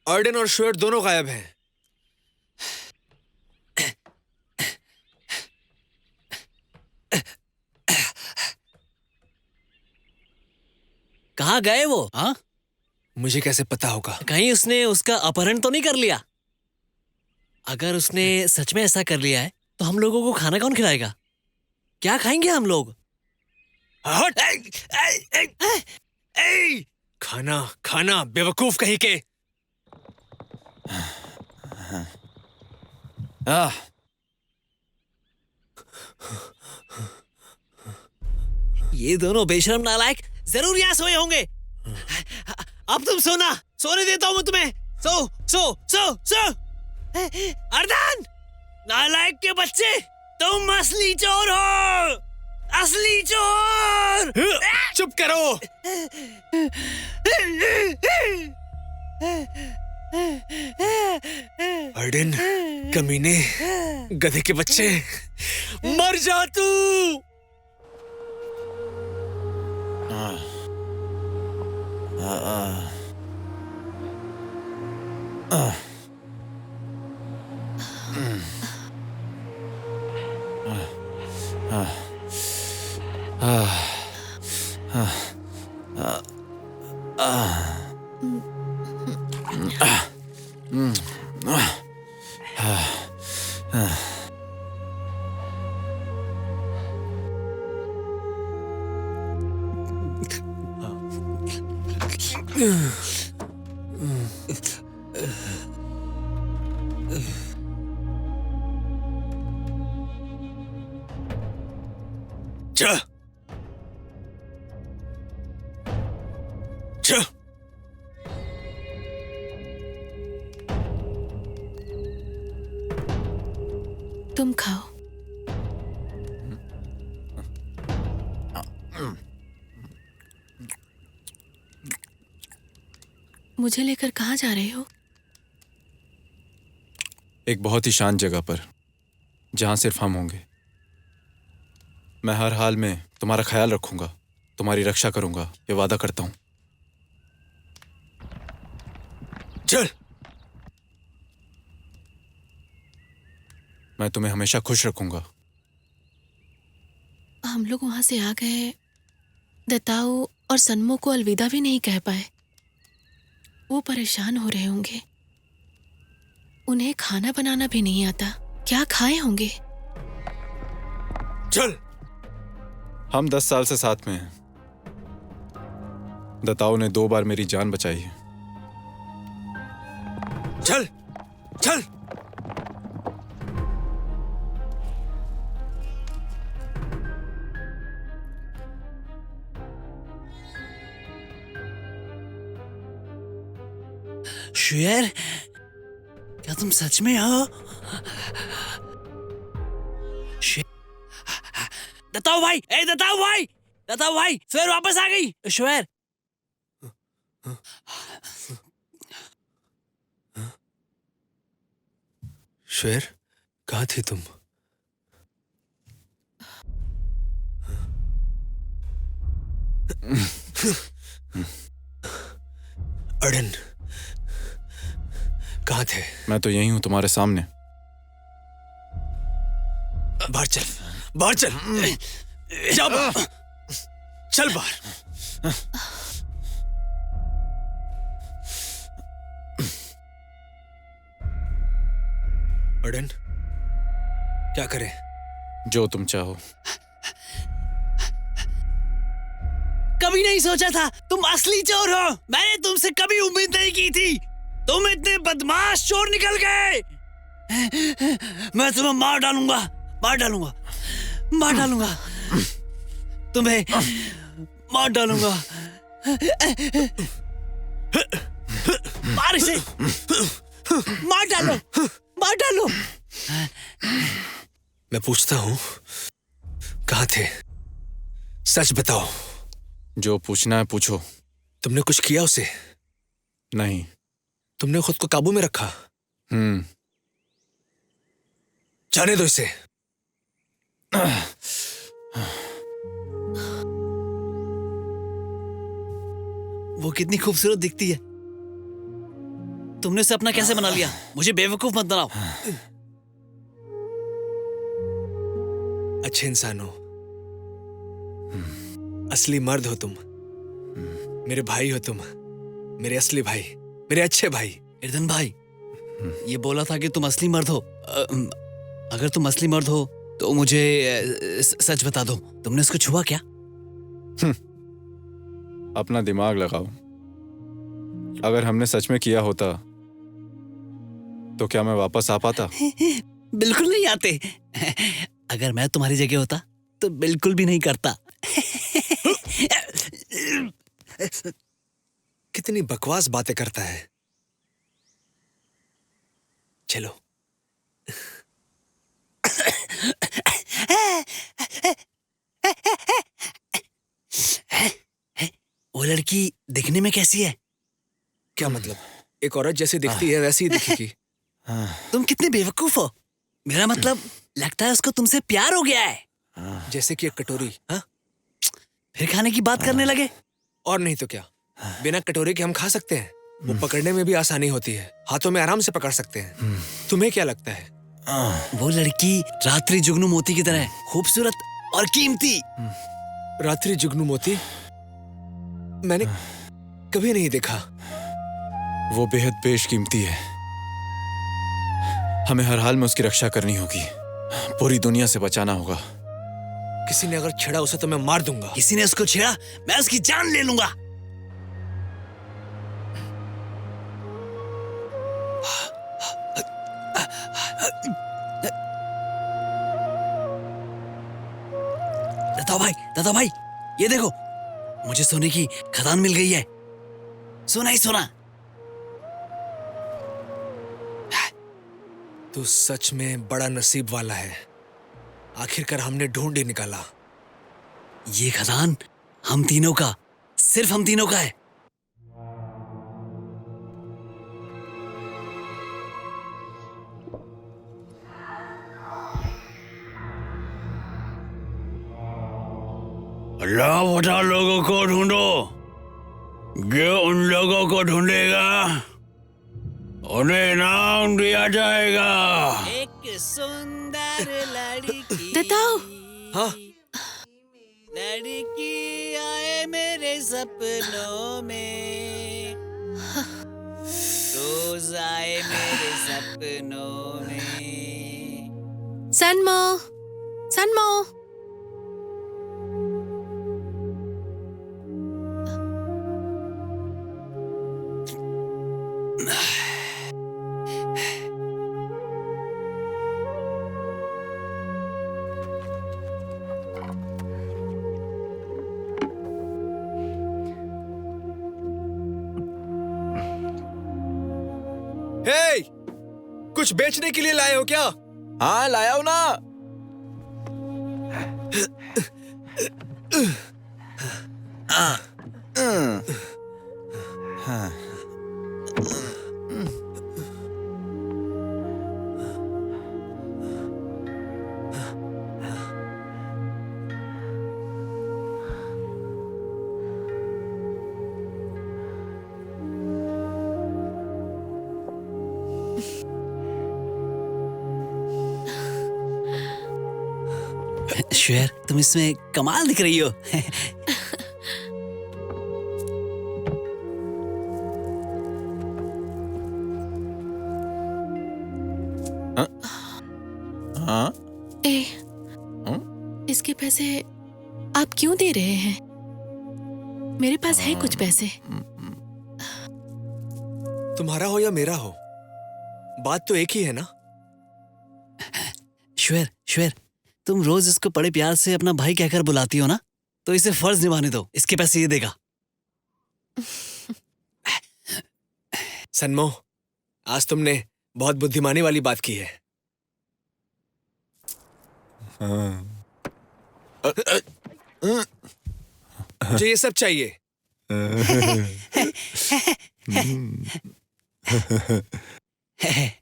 अर्डेन और शुअर दोनों गायब हैं। कहाँ गए वो? हाँ? मुझे कैसे पता होगा? कहीं उसने उसका अपहरण तो नहीं कर लिया? अगर उसने सच में ऐसा कर लिया है तो हम लोगों को खाना कौन खिलाएगा? क्या खाएंगे हम लोग? हट! खाना खाना बेवकूफ कहीं के। ये दोनों बेशरम नालायक जरूर यहाँ सोए होंगे। अब तुम सोना, सोने देता हूँ मैं तुम्हें। सो सो सो सो। अर्धन, नालायक के बच्चे, तुम असली चोर हो, असली चोर। चुप करो। अर्डेन, कमीने, गधे के बच्चे, मर जा तू। जा, जा। तुम खाओ। मुझे लेकर कहाँ जा रहे हो? एक बहुत ही शांत जगह पर, जहां सिर्फ हम होंगे। मैं हर हाल में तुम्हारा ख्याल रखूंगा, तुम्हारी रक्षा करूंगा, ये वादा करता हूं। चल। मैं तुम्हें हमेशा खुश रखूंगा। हम लोग वहां से आ गए, दताऊ और सन्मो को अलविदा भी नहीं कह पाए। वो परेशान हो रहे होंगे। उन्हें खाना बनाना भी नहीं आता। क्या खाए होंगे? चल। हम 10 साल से साथ में हैं। दताऊ ने 2 बार मेरी जान बचाई है। चल, चल। शुयर, क्या तुम सच में हो? दताऊ भाई, ए दताऊ भाई, दताऊ भाई, शुयर वापस आ गई। शुयर, शुएर, कहाँ थी तुम? अर्डेन, कहाँ थे? मैं तो यही हूं, तुम्हारे सामने। बाहर चल, बाहर चल। जा बाहर। चल बाहर। अर्डेन, क्या करें? जो तुम चाहो। कभी नहीं सोचा था तुम असली चोर हो। मैंने तुमसे कभी उम्मीद नहीं की थी। तुम इतने बदमाश चोर निकल गए। मैं तुम्हें मार डालूंगा, मार डालूंगा, मार डालूंगा। तुम्हें मार डालूंगा। मार इसे, मार डालो, मार डालो। मैं पूछता हूं, कहाँ थे? सच बताओ। जो पूछना है पूछो। तुमने कुछ किया उसे? नहीं। तुमने खुद को काबू में रखा? जाने दो इसे। वो कितनी खूबसूरत दिखती है। तुमने उसे अपना कैसे बना लिया? मुझे बेवकूफ मत बनाओ। अच्छे इंसान हो, असली मर्द हो तुम। मेरे भाई हो तुम, मेरे असली भाई, मेरे अच्छे भाई। इर्दन भाई, ये बोला था कि तुम असली मर्द हो। अगर तुम असली मर्द हो तो मुझे सच बता दो, तुमने उसको छुआ क्या? अपना दिमाग लगाओ। अगर हमने सच में किया होता तो क्या मैं वापस आ पाता? बिल्कुल नहीं आते। अगर मैं तुम्हारी जगह होता तो बिल्कुल भी नहीं करता। कितनी बकवास बातें करता है। चलो। वो लड़की दिखने में कैसी है? क्या मतलब? एक औरत जैसी दिखती है वैसी ही दिखेगी। तुम कितने बेवकूफ हो। मेरा मतलब, लगता है उसको तुमसे प्यार हो गया है। जैसे कि एक कटोरी। हाँ, फिर खाने की बात करने लगे। और नहीं तो क्या। बिना कटोरे के हम खा सकते हैं। वो पकड़ने में भी आसानी होती है, हाथों में आराम से पकड़ सकते हैं। तुम्हें क्या लगता है? वो लड़की रात्रि जुगनू मोती की तरह खूबसूरत और कीमती। रात्रि जुगनू मोती मैंने कभी नहीं देखा। वो बेहद बेशकीमती है। हमें हर हाल में उसकी रक्षा करनी होगी। पूरी दुनिया से बचाना होगा। किसी ने अगर छेड़ा उसे तो मैं मार दूंगा। किसी ने उसको छेड़ा, मैं उसकी जान ले लूंगा। दादा भाई, ये देखो, मुझे सोने की खदान मिल गई है। सोना ही सोना। तू सच में बड़ा नसीब वाला है। आखिरकार हमने ढूंढ ही निकाला। ये खदान हम तीनों का, सिर्फ हम तीनों का है। लापता लोगों को ढूंढो। जो उन लोगों को ढूंढेगा उन्हें इनाम दिया जाएगा। एक सुंदर लड़की। बताओ। हाँ, लड़की आए मेरे सपनों में, रोज आए मेरे सपनों में। सनमो, सनमो। हे, कुछ बेचने के लिए लाए हो क्या? हाँ, लाया हूं ना। श्वेर, तुम इसमें कमाल दिख रही हो। हाँ? इसके पैसे आप क्यों दे रहे हैं? मेरे पास है कुछ पैसे। तुम्हारा हो या मेरा हो, बात तो एक ही है ना। श्वेर, तुम रोज इसको बड़े प्यार से अपना भाई कहकर बुलाती हो ना? तो इसे फर्ज निभाने दो, इसके पैसे ये देगा। सनमो, आज तुमने बहुत बुद्धिमानी वाली बात की है। मुझे ये सब चाहिए।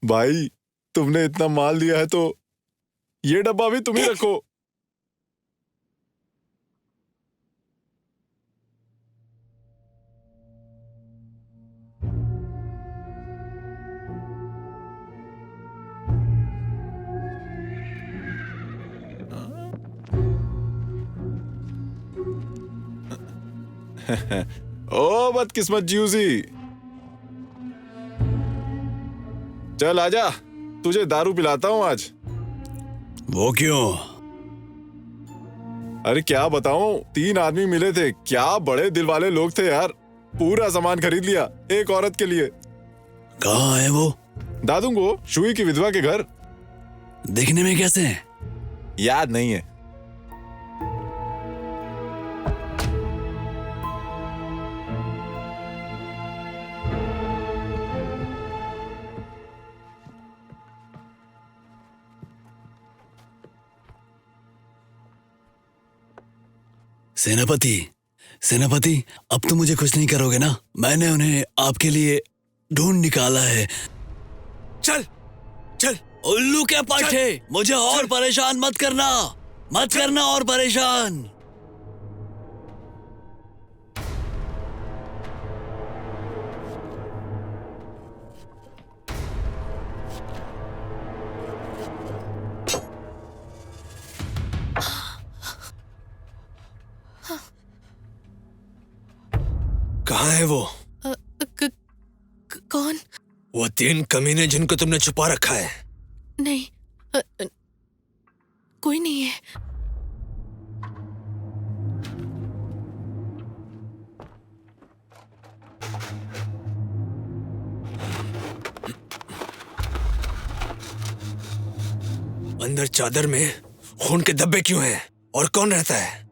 भाई तुमने इतना माल दिया है तो ये डब्बा भी तुम ही रखो। ओ बदकिस्मत जूसी, चल आजा, तुझे दारू पिलाता हूं आज। वो क्यों? अरे क्या बताऊं, 3 आदमी मिले थे, क्या बड़े दिल वाले लोग थे यार। पूरा सामान खरीद लिया एक औरत के लिए। कहाँ है वो? दादूंगो, शुई की विधवा के घर। दिखने में कैसे है? याद नहीं है। सेनापति, सेनापति, अब तो मुझे कुछ नहीं करोगे ना? मैंने उन्हें आपके लिए ढूंढ निकाला है। चल चल। उल्लू के पाठे, मुझे और परेशान मत करना, मत करना और परेशान। कहाँ है वो? कौन? वो 3 कमीने जिनको तुमने छुपा रखा है। नहीं, कोई नहीं है। अंदर चादर में खून के धब्बे क्यों हैं? और कौन रहता है?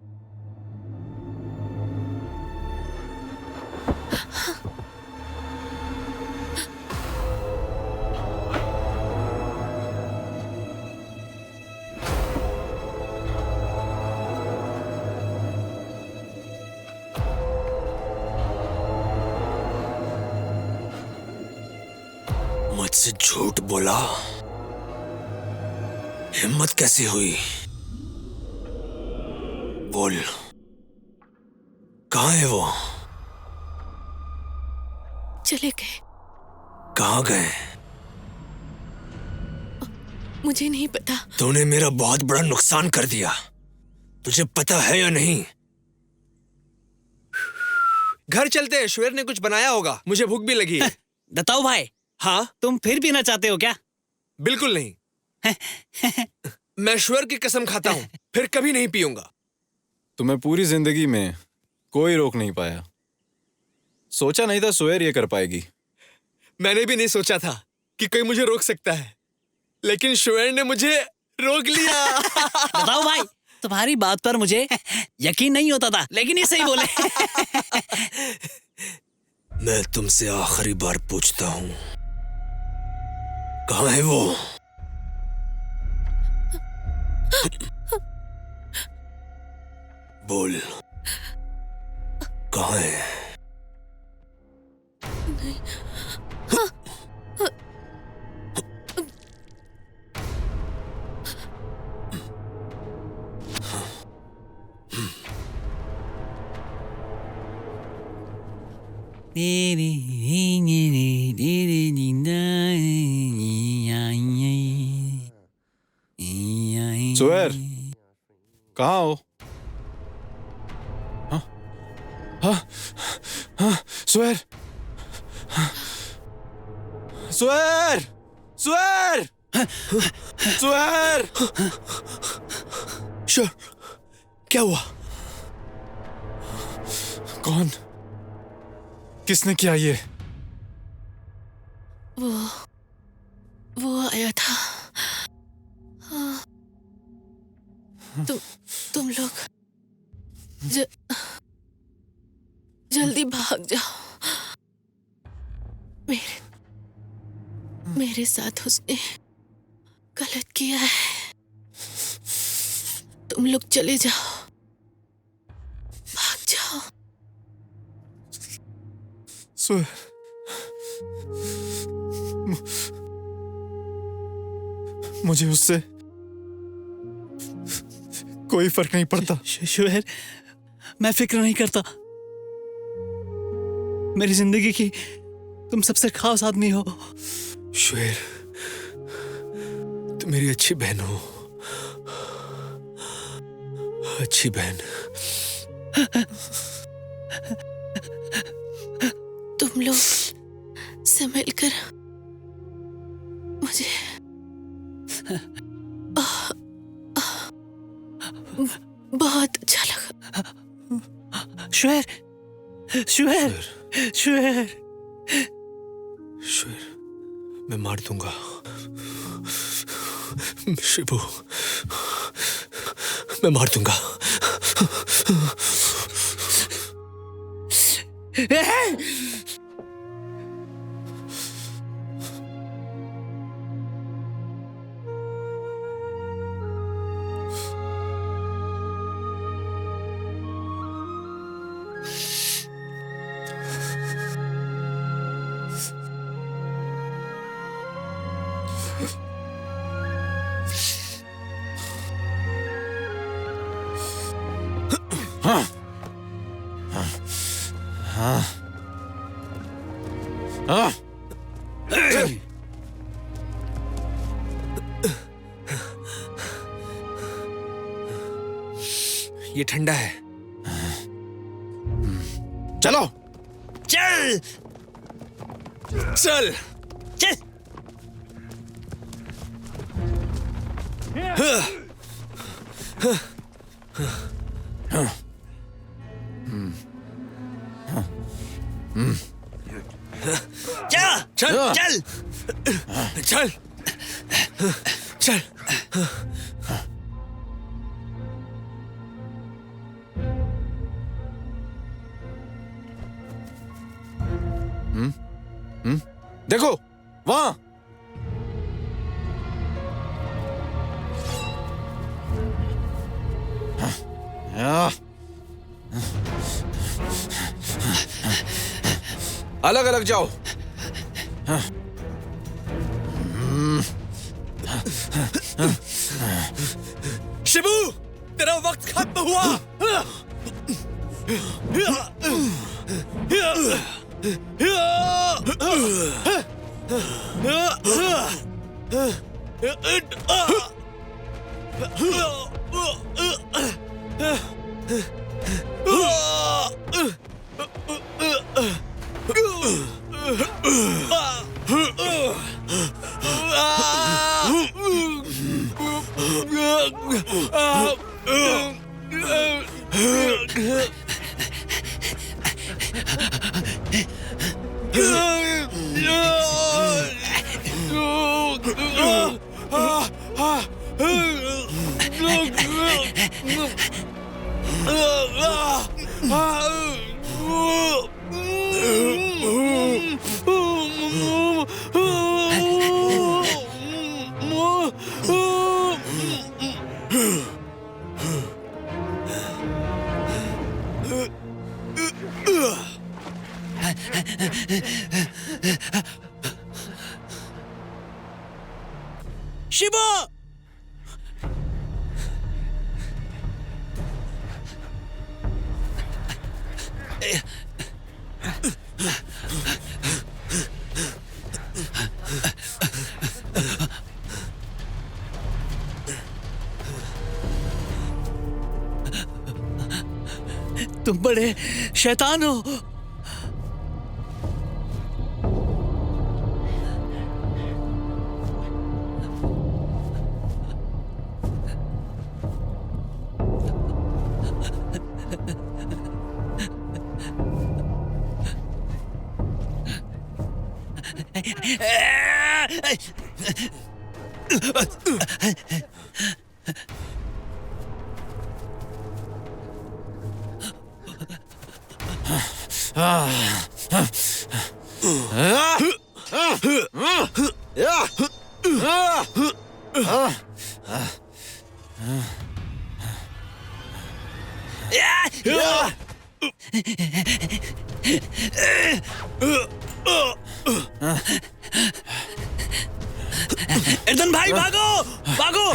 मुझसे झूठ बोला? हिम्मत कैसी हुई? बोल, कहाँ है वो? चले गए। कहाँ गए? मुझे नहीं पता। तूने मेरा बहुत बड़ा नुकसान कर दिया, तुझे पता है या नहीं? घर चलते हैं, श्वेर ने कुछ बनाया होगा, मुझे भूख भी लगी है। दताओ भाई, हाँ? तुम फिर पीना चाहते हो क्या? बिल्कुल नहीं। मैं श्वेर की कसम खाता हूँ, फिर कभी नहीं पीऊंगा। तुम्हें पूरी जिंदगी में कोई रोक नहीं पाया। सोचा नहीं था स्वेर ये कर पाएगी। मैंने भी नहीं सोचा था कि कोई मुझे रोक सकता है, लेकिन श्वेर ने मुझे रोक लिया। बताओ भाई, तुम्हारी बात पर मुझे यकीन नहीं होता था, लेकिन ये सही बोले। मैं तुमसे आखिरी बार पूछता हूँ, कहाँ है वो? बोल, कहाँ है? स्वेर, कहाँ हो? हाँ? हाँ? हाँ? Swear! Swear! Swear! Swear! Sure, क्या हुआ? कौन? किसने किया ये? वो आया था। तुम लोग जल्दी भाग जाओ। मेरे साथ उसने गलत किया है। तुम लोग चले जाओ, भाग जाओ। मुझे उससे कोई फर्क नहीं पड़ता। शुएर, मैं फिक्र नहीं करता। मेरी जिंदगी की तुम सबसे खास आदमी हो। शुएर, तुम मेरी अच्छी बहन हो, अच्छी बहन। तुम लोग से मिलकर मुझे बहुत अच्छा लगा। शुएर, शुएर, शुएर। शुएर, मैं मार दूंगा। शिबू, मैं मार दूंगा। ये ठंडा है। चलो। चल चल। चल। चल चल चल चल। देखो वहां। अलग अलग जाओ। शिबू, तेरा वक्त खत्म हुआ। शिबू, तुम बड़े शैतान हो। एर्दन भाई भागो भागो।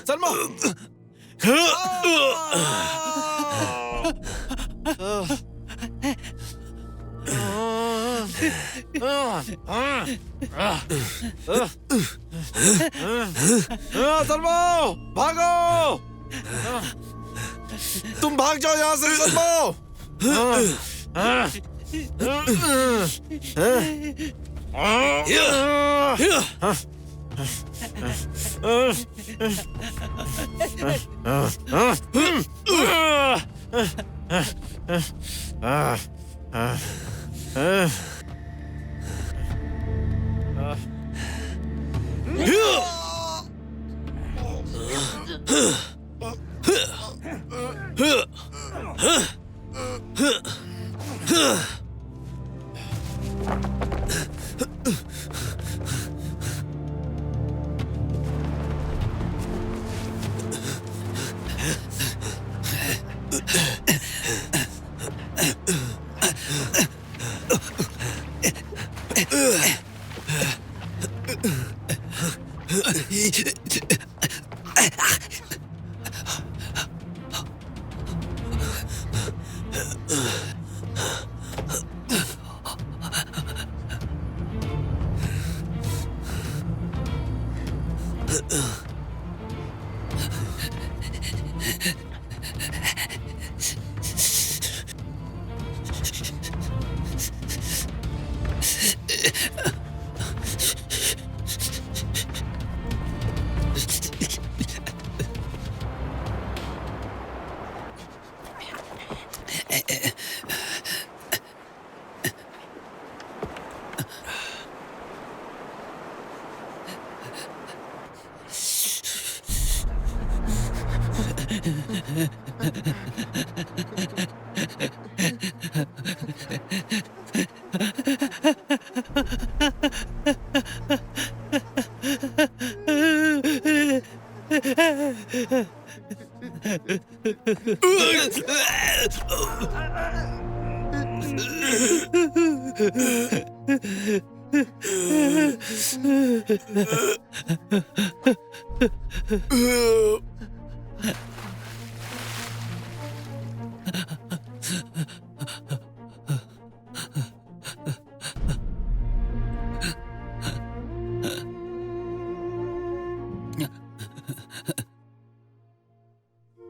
सलमा, सलमा भागो, तुम भाग जाओ यहाँ से सलमा।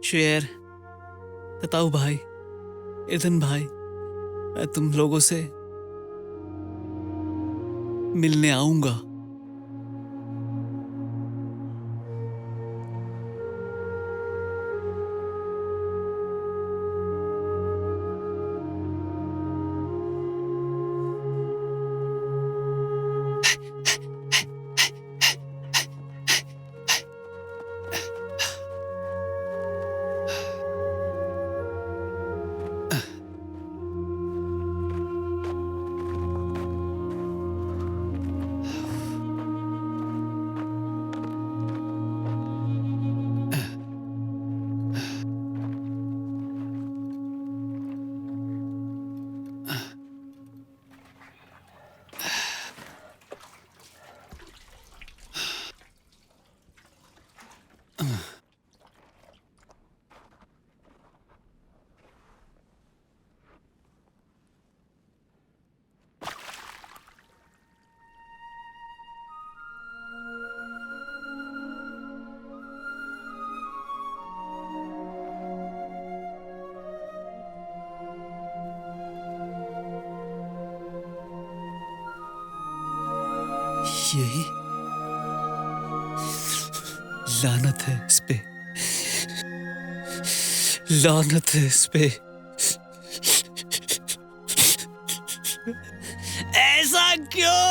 शेर, बताओ भाई, एर्दन भाई, मैं तुम लोगों से मिलने आऊंगा। यही लानत है इस पे, लानत है इस पे। ऐसा क्यों?